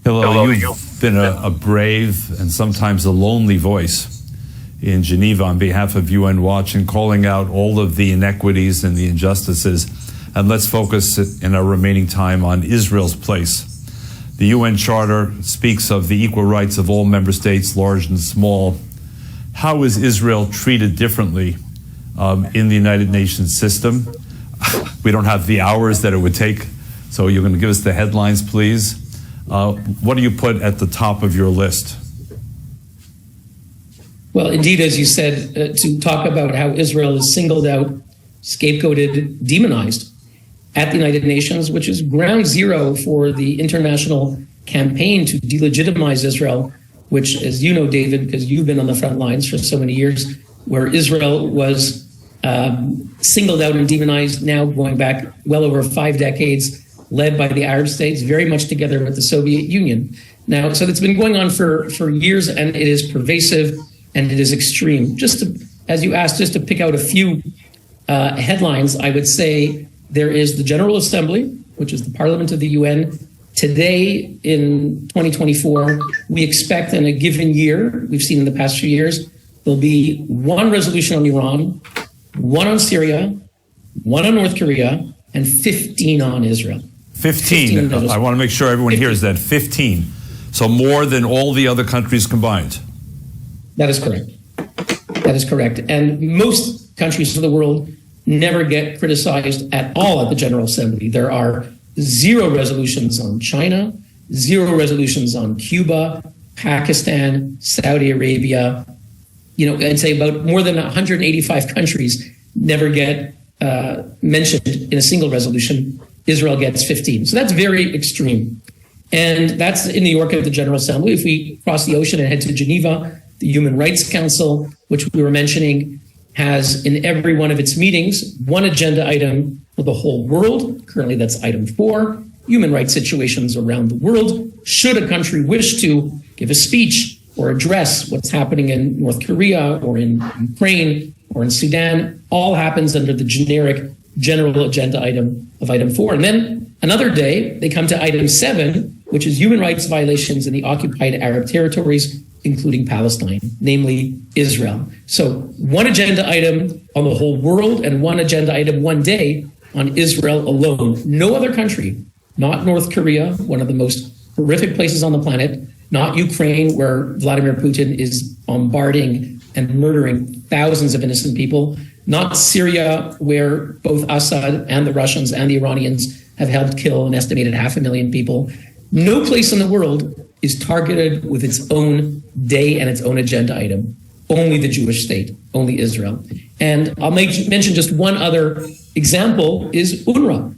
Hello, you've been a brave and sometimes a lonely voice in Geneva on behalf of UN Watch and calling out all of the inequities and the injustices. And let's focus in our remaining time on Israel's place. The UN Charter speaks of the equal rights of all member states, large and small. How is Israel treated differently in the United Nations system? We don't have the hours that it would take, so you're going to give us the headlines, please. What do you put at the top of your list? Well, indeed, as you said, to talk about how Israel is singled out, scapegoated, demonized at the United Nations, which is ground zero for the international campaign to delegitimize Israel, which, as you know, David, because you've been on the front lines for so many years, where Israel was singled out and demonized, now going back well over 5 decades, led by the Arab states, very much together with the Soviet Union. Now, so it's been going on for years, and it is pervasive and it is extreme. Just to, as you asked, just to pick out a few headlines, I would say there is the General Assembly, which is the Parliament of the UN. Today, in 2024, we expect in a given year, we've seen in the past few years, there'll be one resolution on Iran, one on Syria, one on North Korea, and 15 on Israel. 15. I want to make sure everyone hears that. 15. So more than all the other countries combined. That is correct. That is correct. And most countries of the world never get criticized at all at the General Assembly. There are 0 resolutions on China, 0 resolutions on Cuba, Pakistan, Saudi Arabia. You know, I'd say about more than 185 countries never get mentioned in a single resolution. Israel gets 15. So that's very extreme. And that's in New York at the General Assembly. If we cross the ocean and head to Geneva, the Human Rights Council, which we were mentioning, has in every one of its meetings one agenda item for the whole world. Currently, that's item 4, human rights situations around the world. Should a country wish to give a speech or address what's happening in North Korea or in Ukraine or in Sudan, all happens under the generic general agenda item of item 4. And then another day, they come to item 7, which is human rights violations in the occupied Arab territories, including Palestine, namely Israel. So one agenda item on the whole world and one agenda item one day on Israel alone. No other country, not North Korea, one of the most horrific places on the planet, not Ukraine, where Vladimir Putin is bombarding and murdering thousands of innocent people, not Syria, where both Assad and the Russians and the Iranians have helped kill an estimated 500,000 people. No place in the world is targeted with its own day and its own agenda item. Only the Jewish state, only Israel. And I'll mention just one other example is UNRWA.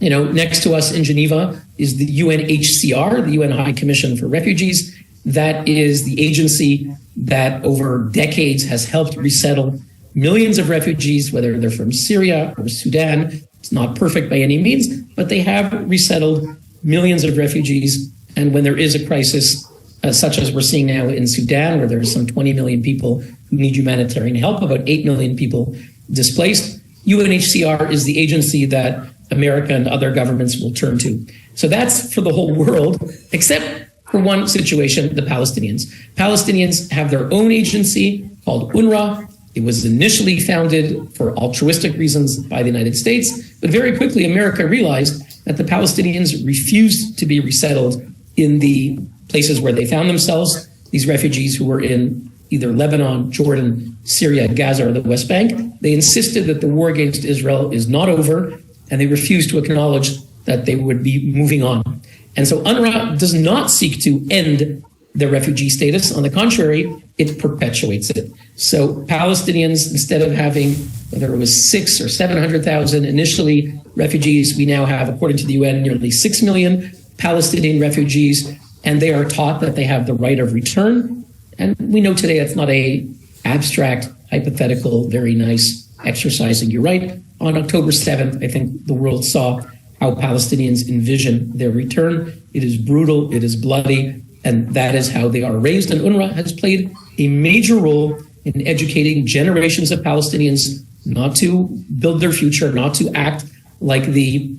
You know, next to us in Geneva is the UNHCR, the UN High Commission for Refugees. That is the agency that over decades has helped resettle millions of refugees, whether they're from Syria or Sudan. It's not perfect by any means, but they have resettled millions of refugees. And when there is a crisis, such as we're seeing now in Sudan, where there's some 20 million people who need humanitarian help, about 8 million people displaced, UNHCR is the agency that America and other governments will turn to. So that's for the whole world, except for one situation, the Palestinians. Palestinians have their own agency called UNRWA. It was initially founded for altruistic reasons by the United States, but very quickly America realized that the Palestinians refused to be resettled in the places where they found themselves. These refugees who were in either Lebanon, Jordan, Syria, Gaza, or the West Bank, they insisted that the war against Israel is not over, and they refused to acknowledge that they would be moving on. And so UNRWA does not seek to end their refugee status. On the contrary, it perpetuates it. So Palestinians, instead of having, whether it was 600,000 or 700,000 initially refugees, we now have, according to the UN, nearly 6 million Palestinian refugees, and they are taught that they have the right of return. And we know today that's not a abstract, hypothetical, very nice exercising your right. On October 7th, I think the world saw how Palestinians envision their return. It is brutal, it is bloody, and that is how they are raised. And UNRWA has played a major role in educating generations of Palestinians not to build their future, not to act like the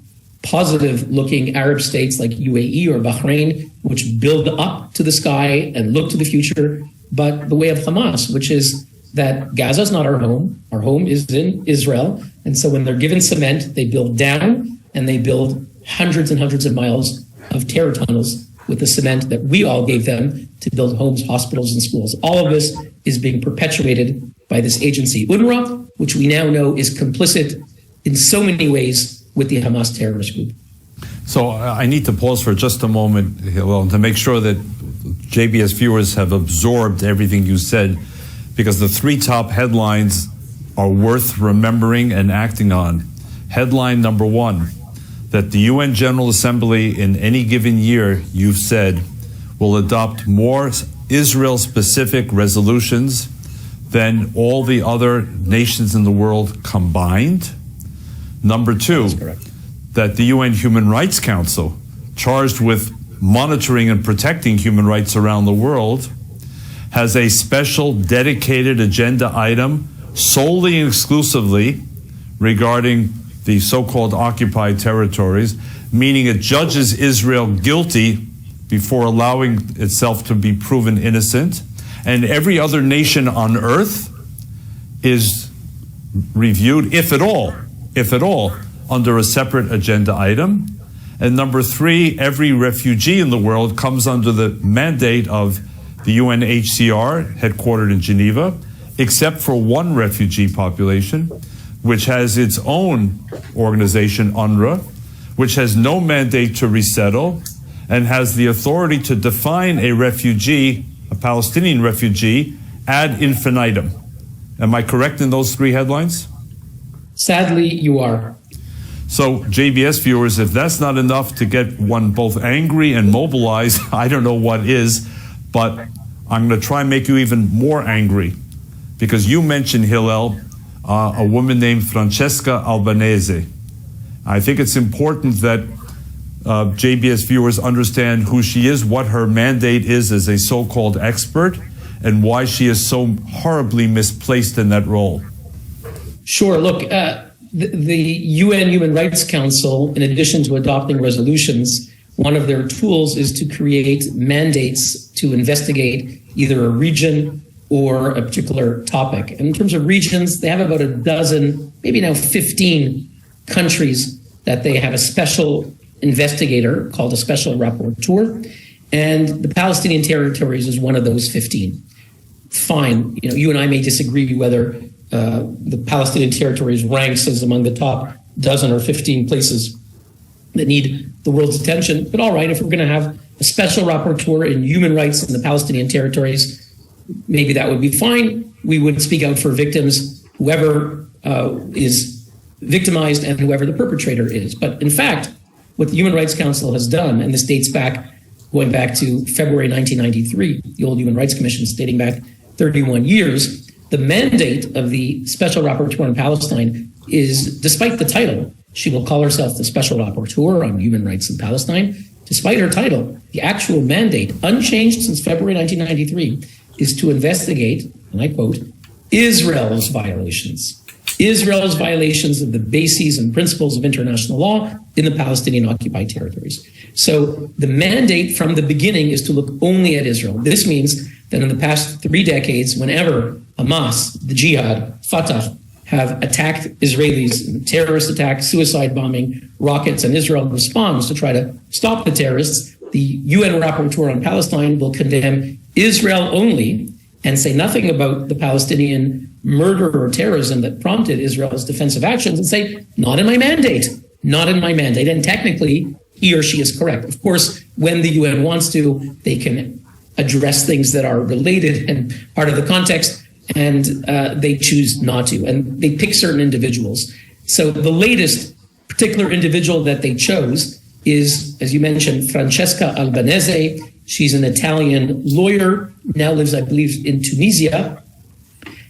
positive-looking Arab states like UAE or Bahrain, which build up to the sky and look to the future, but the way of Hamas, which is that Gaza is not our home. Our home is in Israel. And so when they're given cement, they build down and they build hundreds and hundreds of miles of terror tunnels with the cement that we all gave them to build homes, hospitals, and schools. All of this is being perpetuated by this agency, UNRWA, which we now know is complicit in so many ways with the Hamas terrorist group. So I need to pause for just a moment, Hillel, to make sure that JBS viewers have absorbed everything you said, because the three top headlines are worth remembering and acting on. Headline number one, that the UN General Assembly in any given year, you've said, will adopt more Israel-specific resolutions than all the other nations in the world combined. Number two, that the UN Human Rights Council, charged with monitoring and protecting human rights around the world, has a special dedicated agenda item solely and exclusively regarding the so-called occupied territories, meaning it judges Israel guilty before allowing itself to be proven innocent. And every other nation on earth is reviewed, if at all, under a separate agenda item. And number three, every refugee in the world comes under the mandate of the UNHCR, headquartered in Geneva, except for one refugee population, which has its own organization, UNRWA, which has no mandate to resettle and has the authority to define a refugee, a Palestinian refugee, ad infinitum. Am I correct in those three headlines? Sadly, you are. So, JBS viewers, if that's not enough to get one both angry and mobilized, I don't know what is, but I'm going to try and make you even more angry, because you mentioned, Hillel, a woman named Francesca Albanese. I think it's important that JBS viewers understand who she is, what her mandate is as a so-called expert, and why she is so horribly misplaced in that role. Sure. Look, the UN Human Rights Council, in addition to adopting resolutions, one of their tools is to create mandates to investigate either a region or a particular topic. And in terms of regions, they have about a dozen, maybe now 15 countries that they have a special investigator called a special rapporteur. And the Palestinian territories is one of those 15. Fine, you and I may disagree whether the Palestinian territories ranks as among the top dozen or 15 places that need the world's attention. But all right, if we're going to have a special rapporteur in human rights in the Palestinian territories, maybe that would be fine. We would speak out for victims, whoever is victimized and whoever the perpetrator is. But in fact, what the Human Rights Council has done, and this dates back, going back to February 1993, the old Human Rights Commission dating back 31 years, the mandate of the Special Rapporteur in Palestine is, despite the title, she will call herself the Special Rapporteur on Human Rights in Palestine. Despite her title, the actual mandate, unchanged since February 1993, is to investigate, and I quote, Israel's violations of the bases and principles of international law in the Palestinian occupied territories. So the mandate from the beginning is to look only at Israel. This means that in the past 3 decades, whenever Hamas, the Jihad, Fatah have attacked Israelis, terrorist attack, suicide bombing, rockets, and Israel responds to try to stop the terrorists, the UN rapporteur on Palestine will condemn Israel only and say nothing about the Palestinian murder or terrorism that prompted Israel's defensive actions, and say, not in my mandate, not in my mandate. And technically, he or she is correct. Of course, when the UN wants to, they can address things that are related and part of the context, and they choose not to. And they pick certain individuals. So the latest particular individual that they chose is, as you mentioned, Francesca Albanese. She's an Italian lawyer, now lives, I believe, in Tunisia,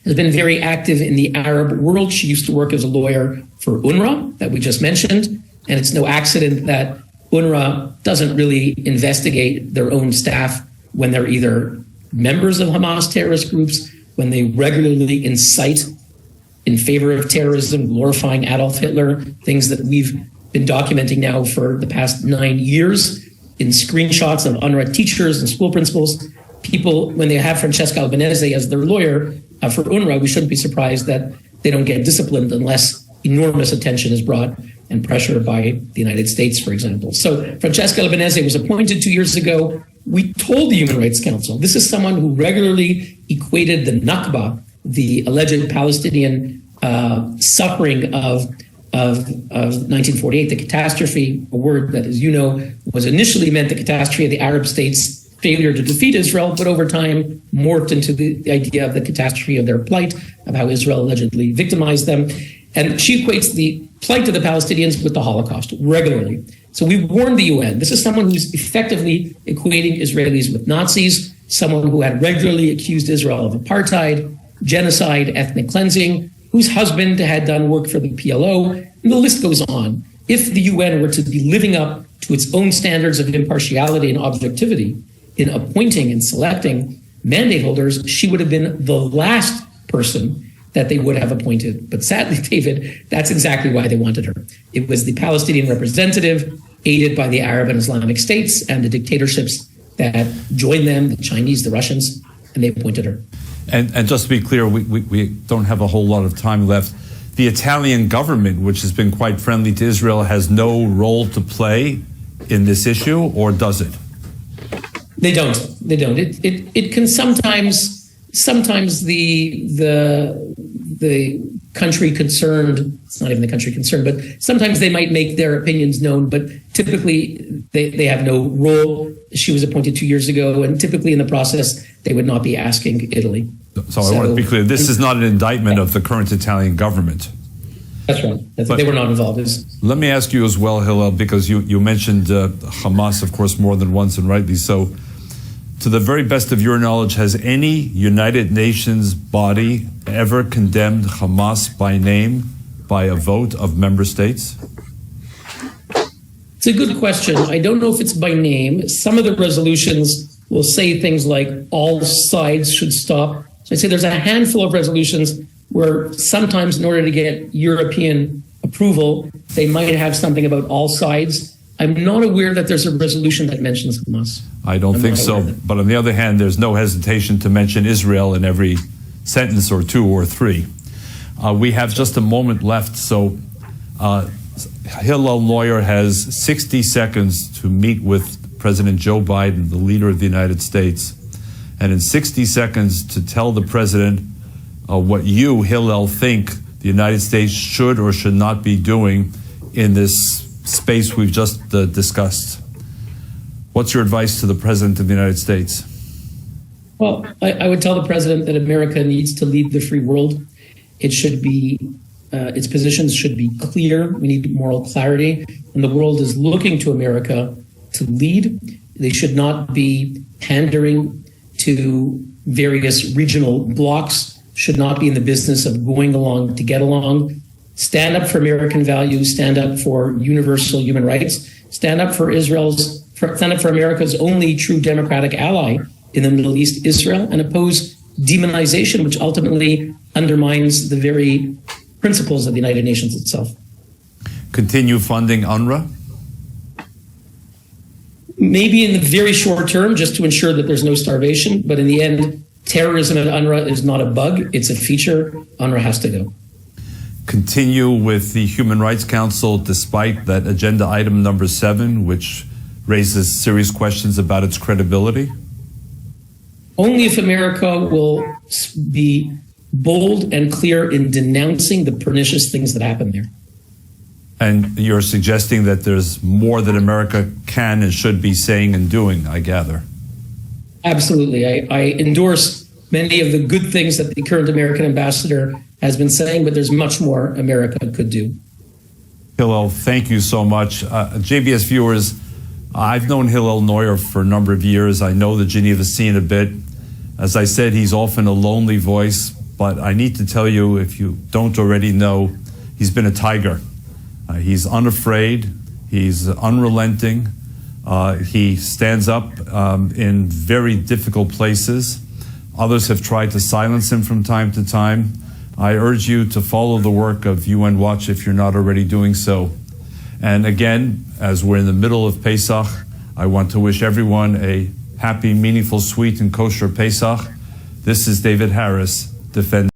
has been very active in the Arab world. She used to work as a lawyer for UNRWA, that we just mentioned. And it's no accident that UNRWA doesn't really investigate their own staff when they're either members of Hamas terrorist groups, when they regularly incite in favor of terrorism, glorifying Adolf Hitler, things that we've been documenting now for the past 9 years in screenshots of UNRWA teachers and school principals. People, when they have Francesca Albanese as their lawyer for UNRWA, we shouldn't be surprised that they don't get disciplined unless enormous attention is brought and pressure by the United States, for example. So Francesca Albanese was appointed 2 years ago. We told the Human Rights Council, this is someone who regularly equated the Nakba, the alleged Palestinian suffering of 1948, the catastrophe, a word that, as you know, was initially meant the catastrophe of the Arab states' failure to defeat Israel, but over time morphed into the idea of the catastrophe of their plight, of how Israel allegedly victimized them. And she equates the plight of the Palestinians with the Holocaust regularly. So we warned the UN. This is someone who's effectively equating Israelis with Nazis, someone who had regularly accused Israel of apartheid, genocide, ethnic cleansing, whose husband had done work for the PLO, and the list goes on. If the UN were to be living up to its own standards of impartiality and objectivity in appointing and selecting mandate holders, she would have been the last person that they would have appointed. But sadly, David, that's exactly why they wanted her. It was the Palestinian representative, aided by the Arab and Islamic states and the dictatorships that joined them, the Chinese, the Russians, and they appointed her. And just to be clear, we don't have a whole lot of time left. The Italian government, which has been quite friendly to Israel, has no role to play in this issue, or does it? They don't. They don't. It can sometimes the country concerned, it's not even the country concerned, but sometimes they might make their opinions known, but typically they have no role. She was appointed 2 years ago, and typically in the process, they would not be asking Italy. So I want to be clear, this is not an indictment of the current Italian government. That's right. They were not involved. Let me ask you as well, Hillel, because you mentioned Hamas, of course, more than once, and rightly so. To the very best of your knowledge, has any United Nations body ever condemned Hamas by name by a vote of member states? It's a good question. I don't know if it's by name. Some of the resolutions will say things like all sides should stop. So I'd say there's a handful of resolutions where sometimes in order to get European approval, they might have something about all sides. I'm not aware that there's a resolution that mentions Hamas. I don't think so. But on the other hand, there's no hesitation to mention Israel in every sentence or two or three. We have just a moment left, so Hillel Lawyer has 60 seconds to meet with President Joe Biden, the leader of the United States, and in 60 seconds to tell the president what you, Hillel, think the United States should or should not be doing in this space we've just discussed. What's your advice to the President of the United States? Well, I would tell the President that America needs to lead the free world. It should be, its positions should be clear. We need moral clarity. And the world is looking to America to lead. They should not be pandering to various regional blocs, should not be in the business of going along to get along. Stand up for American values, stand up for universal human rights, stand up for stand up for America's only true democratic ally in the Middle East, Israel, and oppose demonization, which ultimately undermines the very principles of the United Nations itself. Continue funding UNRWA? Maybe in the very short term, just to ensure that there's no starvation, but in the end, terrorism at UNRWA is not a bug, it's a feature. UNRWA has to go. Continue with the Human Rights Council despite that agenda item number 7, which raises serious questions about its credibility? Only if America will be bold and clear in denouncing the pernicious things that happen there. And you're suggesting that there's more that America can and should be saying and doing, I gather. Absolutely. I endorse many of the good things that the current American ambassador has been saying, but there's much more America could do. Hillel, thank you so much. JBS viewers, I've known Hillel Neuer for a number of years. I know the Geneva scene a bit. As I said, he's often a lonely voice, but I need to tell you, if you don't already know, he's been a tiger. He's unafraid, he's unrelenting, he stands up in very difficult places. Others have tried to silence him from time to time. I urge you to follow the work of UN Watch if you're not already doing so. And again, as we're in the middle of Pesach, I want to wish everyone a happy, meaningful, sweet, and kosher Pesach. This is David Harris, defending